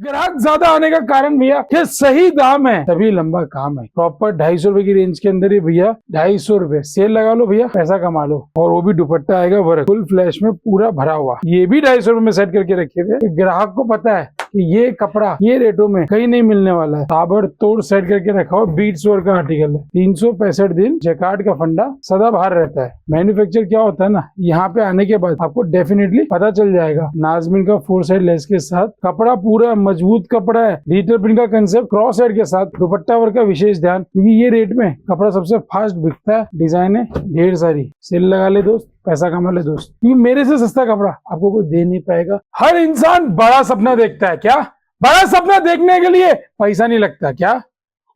ग्राहक ज्यादा आने का कारण भैया कि सही दाम है तभी लंबा काम है। प्रॉपर 250 रुपए की रेंज के अंदर ही भैया 250 रुपए सेल लगा लो भैया, पैसा कमा लो। और वो भी दुपट्टा आएगा वर्क फुल फ्लैश में पूरा भरा हुआ। ये भी 250 रुपए में सेट करके रखे थे। ग्राहक को पता है कि ये कपड़ा ये रेटों में कहीं नहीं मिलने वाला है। ताबड़तोड़ सेट करके रखा हुआ बीट्स वर्क का आर्टिकल है। 365 दिन जैकार्ड का फंडा सदा बाहर रहता है। मैन्युफैक्चर क्या होता है ना, यहाँ पे आने के बाद आपको डेफिनेटली पता चल जाएगा। नाजमिन का 4 साइड लेस के साथ कपड़ा पूरा मजबूत कपड़ा है। डिजिटल प्रिंट का कंसेप्ट क्रॉस साइड के साथ दुपट्टा वर्क का विशेष ध्यान, क्योंकि ये रेट में कपड़ा सबसे फास्ट बिकता है। डिजाइन है ढेर सारी, सेल लगा ले दोस्त, पैसा कमा ले दोस्त, क्योंकि मेरे से सस्ता कपड़ा आपको कोई दे नहीं पाएगा। हर इंसान बड़ा सपना देखता है, क्या बड़ा सपना देखने के लिए पैसा नहीं लगता क्या?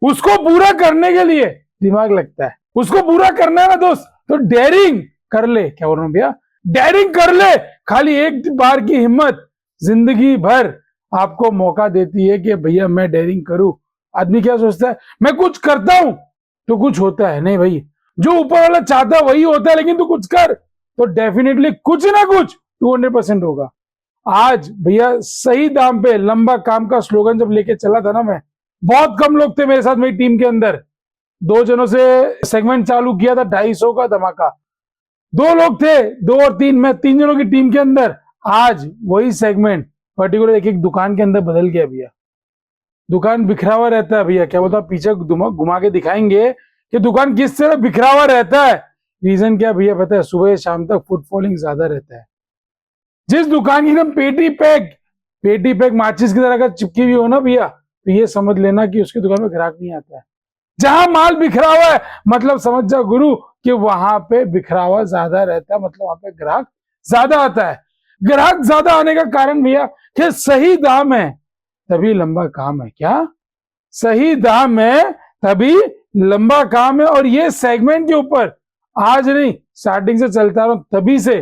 उसको पूरा करने के लिए दिमाग लगता है। उसको पूरा करना है ना दोस्त, तो डेयरिंग कर ले। क्या बोल रहा हूँ भैया, डेयरिंग कर ले। खाली एक बार की हिम्मत जिंदगी भर आपको मौका देती है कि भैया मैं डेयरिंग करूं। आदमी क्या सोचता है, मैं कुछ करता हूं तो कुछ होता है। नहीं भाई, जो ऊपर वाला चाहता है वही होता है, लेकिन तू कुछ कर तो डेफिनेटली कुछ ना कुछ 200% होगा। आज भैया सही दाम पे लंबा काम का स्लोगन जब लेके चला था ना मैं, बहुत कम लोग थे मेरे साथ मेरी टीम के अंदर। 2 जनों से सेगमेंट चालू किया था 250 का धमाका। 2 लोग थे, 2 और 3, मैं 3 जनों की टीम के अंदर। आज वही सेगमेंट पर्टिकुलर एक दुकान के अंदर बदल गया भैया। दुकान बिखरा हुआ रहता है भैया। क्या बोलता, पीछे घुमा के दिखाएंगे कि दुकान किस तरह बिखरा हुआ रहता है। रीजन क्या भैया पता है, सुबह शाम तक फुटफॉलिंग ज्यादा रहता है। जिस दुकान की एकदम पेटी पैक माचिस की तरह का चिपकी हुई हो ना भैया, तो ये समझ लेना कि उसकी दुकान में ग्राहक नहीं आता है। जहां माल बिखरा हुआ है मतलब समझ जाओ गुरु कि वहां पे बिखरा हुआ ज्यादा रहता है, मतलब वहां पे ग्राहक ज्यादा आता है। ग्राहक ज्यादा आने का कारण भैया कि सही दाम है तभी लंबा काम है। क्या सही दाम है तभी लंबा काम है। और ये सेगमेंट के ऊपर आज नहीं, स्टार्टिंग से चलता रहा तभी से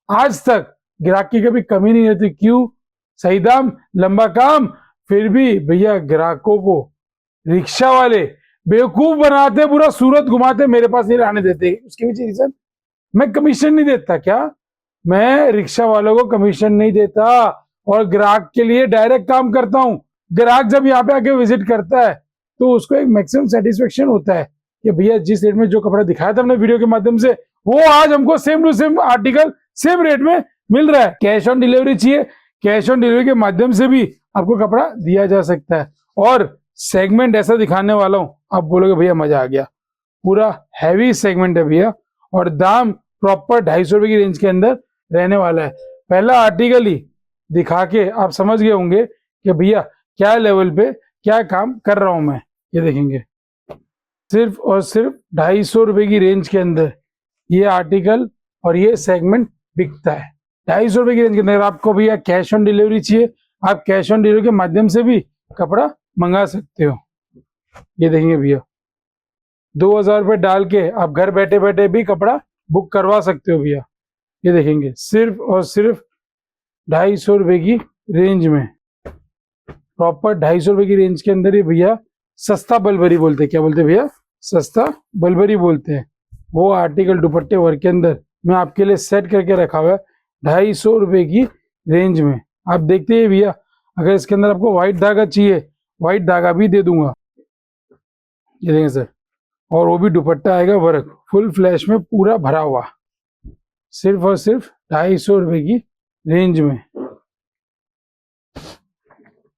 आज तक ग्राहक की कभी कमी नहीं रहती। क्यों? सही दाम लंबा काम। फिर भी भैया ग्राहकों को रिक्शा वाले बेवकूफ बनाते, पूरा सूरत घुमाते, मेरे पास नहीं आने देते। उसके पीछे रीजन, मैं कमीशन नहीं देता। क्या मैं रिक्शा वालों को कमीशन नहीं देता और ग्राहक के लिए डायरेक्ट काम करता हूं। ग्राहक जब यहाँ पे आके विजिट करता है तो उसको एक मैक्सिमम सेटिस्फेक्शन होता है कि भैया जिस रेट में जो कपड़ा दिखाया था हमने वीडियो के माध्यम से, वो आज हमको same to same article same rate में मिल रहा है। कैश ऑन डिलीवरी चाहिए, कैश ऑन डिलीवरी के माध्यम से भी आपको कपड़ा दिया जा सकता है। और सेगमेंट ऐसा दिखाने वाला हूं, आप बोलोगे भैया मजा आ गया। पूरा हैवी सेगमेंट है भैया, और दाम प्रॉपर 250 रुपए की रेंज के अंदर रहने वाला है। पहला आर्टिकल ही दिखा के आप समझ गए होंगे कि भैया क्या लेवल पे क्या काम कर रहा हूं मैं। ये देखेंगे सिर्फ और सिर्फ 250 रुपए की रेंज के अंदर ये आर्टिकल और ये सेगमेंट बिकता है। 250 रुपए की रेंज के अंदर आपको भैया कैश ऑन डिलीवरी चाहिए, आप कैश ऑन डिलीवरी के माध्यम से भी कपड़ा मंगा सकते हो। ये देखेंगे भैया 2000 रुपए डाल के आप घर बैठे बैठे भी कपड़ा बुक करवा सकते हो भैया। ये देखेंगे सिर्फ और सिर्फ 250 रुपए की रेंज में, प्रॉपर 250 रुपए की रेंज के अंदर ही भैया सस्ता बलबरी बोलते हैं। क्या बोलते हैं भैया? सस्ता बलबरी बोलते हैं। वो आर्टिकल दुपट्टे वर्क के अंदर मैं आपके लिए सेट करके रखा हुआ है 250 रुपए की रेंज में। आप देखते हैं भैया, अगर इसके अंदर आपको व्हाइट धागा चाहिए, व्हाइट धागा भी दे दूंगा। ये देखेंगे सर, और वो भी दुपट्टा आएगा वर्क फुल फ्लैश में पूरा भरा हुआ, सिर्फ और सिर्फ 250 रुपए की रेंज में।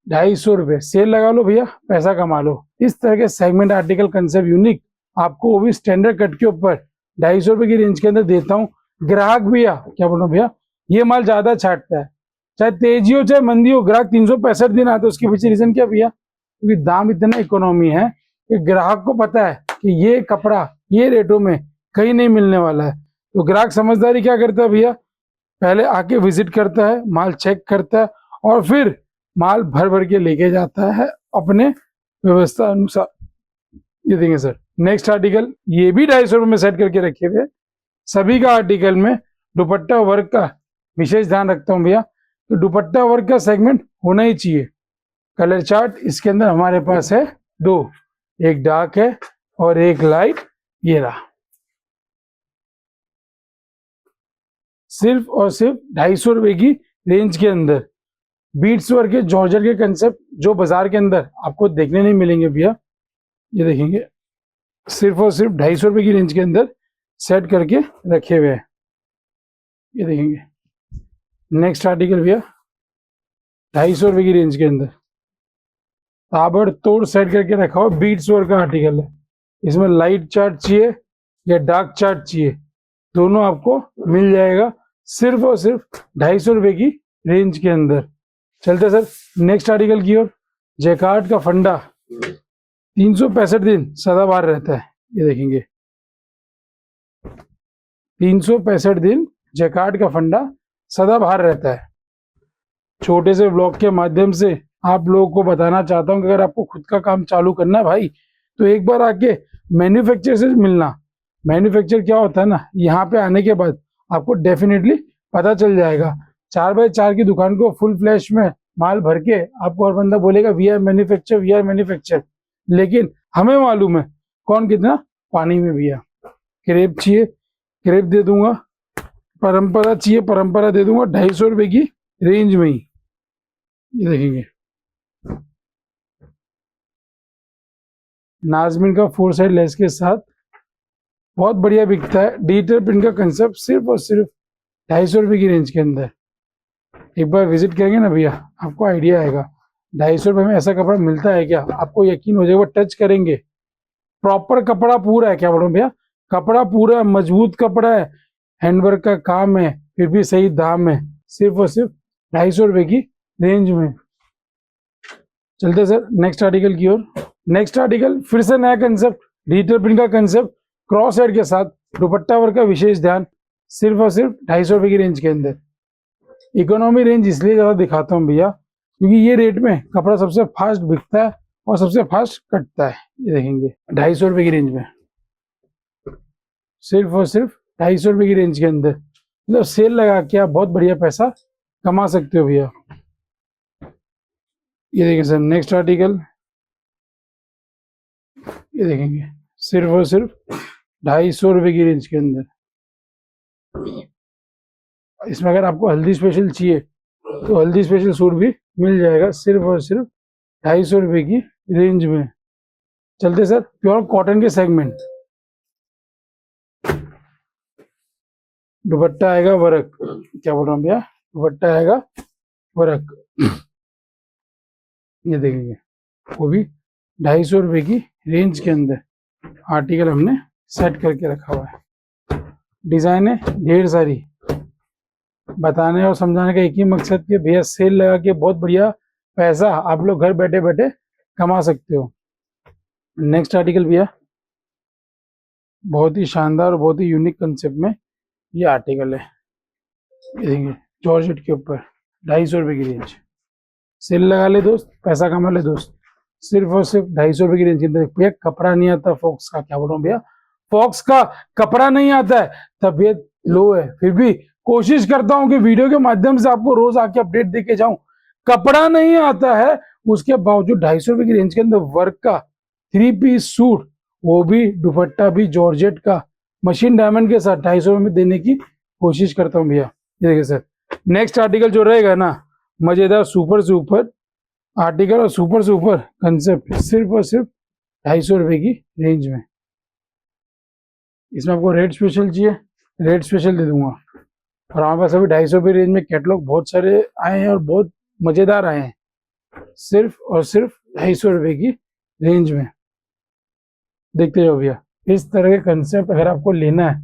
250 रुपए सेल लगा लो भैया, पैसा कमा लो। इस तरह के सेगमेंट आर्टिकल कंसेप्ट यूनिक आपको वो भी स्टैंडर्ड कट के ऊपर 250 रुपए की रेंज के अंदर देता हूँ। ग्राहक भैया क्या बोल रहा हूँ भैया, ये माल ज्यादा छाटता है, चाहे तेजी हो चाहे मंदी हो। ग्राहक 365 दिन आता है, उसके पीछे रीजन क्या भैया? क्योंकि दाम इतना इकोनॉमी है कि ग्राहक को पता है कि ये कपड़ा ये रेटों में कहीं नहीं मिलने वाला है। तो ग्राहक समझदारी क्या करता है भैया, पहले आके विजिट करता है, माल चेक करता है और फिर माल भर भर के लेके जाता है अपने व्यवस्था अनुसार। ये देंगे सर नेक्स्ट आर्टिकल, ये भी 250 रुपए में सेट करके रखे हुए। सभी का आर्टिकल में दुपट्टा वर्क का विशेष ध्यान रखता हूँ भैया, तो दुपट्टा वर्क का सेगमेंट होना ही चाहिए। कलर चार्ट इसके अंदर हमारे पास है 2, एक डार्क है और एक लाइट। ये रहा, सिर्फ और सिर्फ 250 रुपए की रेंज के अंदर बीट्स वर्क के जॉर्जेट के कंसेप्ट जो बाजार के अंदर आपको देखने नहीं मिलेंगे भैया। ये देखेंगे सिर्फ और सिर्फ 250 रुपए की रेंज के अंदर सेट करके रखे हुए हैं। ये देखेंगे नेक्स्ट आर्टिकल भैया 250 रुपए की रेंज के अंदर ताबड़तोड़ सेट करके रखा हुआ बीट्स वर्क का आर्टिकल है। इसमें लाइट चार्ट चाहिए या डार्क चार्ट चाहिए, दोनों आपको मिल जाएगा सिर्फ और सिर्फ 250 रुपए की रेंज के अंदर। चलते सर नेक्स्ट आर्टिकल की ओर। जैकार्ड का फंडा 365 दिन सदाबहार रहता है। ये देखेंगे 365 दिन जैकार्ड का फंडा सदाबहार रहता है। छोटे से ब्लॉग के माध्यम से आप लोगों को बताना चाहता हूं कि अगर आपको खुद का काम चालू करना है भाई, तो एक बार आके मैन्युफैक्चर से मिलना। मैन्युफैक्चर क्या होता है ना, यहाँ पे आने के बाद आपको डेफिनेटली पता चल जाएगा। 4x4 की दुकान को फुल फ्लैश में माल भर के आपको हर बंदा बोलेगा वी आर मैन्युफैक्चर, लेकिन हमें मालूम है कौन कितना पानी में भैया। क्रेप चाहिए क्रेप दे दूंगा, परंपरा चाहिए परंपरा दे दूंगा 250 रुपए की रेंज में ही। ये देखेंगे नाजमिन का 4 साइड लेस के साथ बहुत बढ़िया बिकता है। डिजिटल प्रिंट का कंसेप्ट सिर्फ और सिर्फ 250 रुपए की रेंज के अंदर। एक बार विजिट करेंगे ना भैया आपको आइडिया आएगा 250 रुपए में ऐसा कपड़ा मिलता है क्या, आपको यकीन हो जाएगा। टच करेंगे प्रॉपर कपड़ा पूरा है, क्या बोलूं भैया, कपड़ा पूरा मजबूत कपड़ा है, हैंडवर्क का काम है, फिर भी सही दाम है, सिर्फ और सिर्फ 250 रुपए की रेंज में। चलते सर नेक्स्ट आर्टिकल की ओर। नेक्स्ट आर्टिकल फिर से नया कंसेप्ट, डिजिटल प्रिंट का कंसेप्ट, क्रॉस हेड के साथ दुपट्टा वर्क का विशेष ध्यान, सिर्फ और सिर्फ 250 रुपए की रेंज के अंदर। इकोनॉमी रेंज इसलिए ज्यादा दिखाता हूँ भैया क्योंकि ये रेट में कपड़ा सबसे फास्ट बिकता है और सबसे फास्ट कटता है। ये देखेंगे 250 रुपए की रेंज में, सिर्फ और सिर्फ 250 रुपए की रेंज के अंदर। मतलब सेल लगा के आप बहुत बढ़िया पैसा कमा सकते हो भैया। ये देखिए सर नेक्स्ट आर्टिकल, ये देखेंगे सिर्फ और सिर्फ 250 रुपए की रेंज के अंदर। इसमें अगर आपको हल्दी स्पेशल चाहिए तो हल्दी स्पेशल सूट भी मिल जाएगा सिर्फ और सिर्फ 250 रुपए की रेंज में। चलते सर प्योर कॉटन के सेगमेंट। दुपट्टा आएगा वर्क, क्या बोल रहा हूँ भैया, दुपट्टा आएगा वर्क। ये देखेंगे वो भी 250 रुपए की रेंज के अंदर आर्टिकल हमने सेट करके रखा हुआ है। डिजाइन है ढेर सारी, बताने और समझाने का एक ही मकसद कि भैया सेल लगा के बहुत बढ़िया पैसा आप लोग घर बैठे बैठे कमा सकते हो। नेक्स्ट आर्टिकल भैया बहुत ही शानदार और बहुत ही यूनिक कंसेप्ट में ये आर्टिकल है। ये देखेंगे जॉर्जेट के ऊपर 250 रुपए की रेंज। सेल लगा ले दोस्त, पैसा कमा ले दोस्त, सिर्फ और सिर्फ 250 रुपए की रेंज के अंदर। भैया कपड़ा नहीं आता फॉक्स का, क्या बोल रहा हूँ भैया, फॉक्स का कपड़ा नहीं आता है, तबीयत लो है, फिर भी कोशिश करता हूं कि वीडियो के माध्यम से आपको रोज आके अपडेट देके जाऊं। कपड़ा नहीं आता है उसके बावजूद 250 रुपए की रेंज के अंदर वर्क का 3 पीस सूट, वो भी दुपट्टा भी जॉर्जेट का मशीन डायमंड के साथ 250 रुपए में देने की कोशिश करता हूं भैया। ये देखिए सर नेक्स्ट आर्टिकल जो रहेगा ना, मजेदार सुपर से ऊपर आर्टिकल और सुपर से ऊपर कंसेप्ट, सिर्फ और सिर्फ 250 रुपए की रेंज में। इसमें आपको रेट स्पेशल चाहिए, रेट स्पेशल दे दूंगा। और हमारे पास अभी 250 रुपये रेंज में कैटलॉग बहुत सारे आए हैं और बहुत मजेदार आए हैं, सिर्फ और सिर्फ 250 रुपए की रेंज में। देखते जाओ भैया, इस तरह के कंसेप्ट अगर आपको लेना है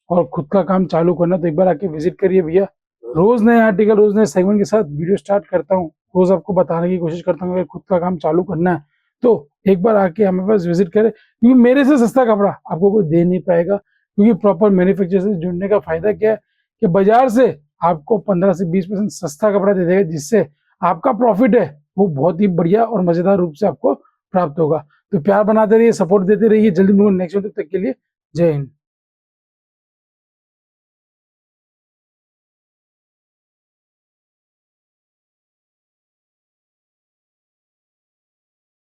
और खुद का काम चालू करना तो एक बार आके विजिट करिए भैया। रोज नए आर्टिकल रोज नए सेगमेंट के साथ वीडियो स्टार्ट करता हूँ, रोज आपको बताने की कोशिश करता हूँ अगर खुद का काम चालू करना है तो एक बार आके हमारे पास विजिट करें, क्योंकि मेरे से सस्ता कपड़ा आपको कोई दे नहीं पाएगा। क्योंकि प्रॉपर मैन्युफैक्चर से जुड़ने का फायदा क्या है कि बाजार से आपको 15 से 20% सस्ता कपड़ा दे देगा, जिससे आपका प्रॉफिट है वो बहुत ही बढ़िया और मजेदार रूप से आपको प्राप्त होगा। तो प्यार बनाते रहिए, सपोर्ट देते रहिए। जल्दी मिलूंगा नेक्स्ट वीडियो, तक के लिए जय हिंद।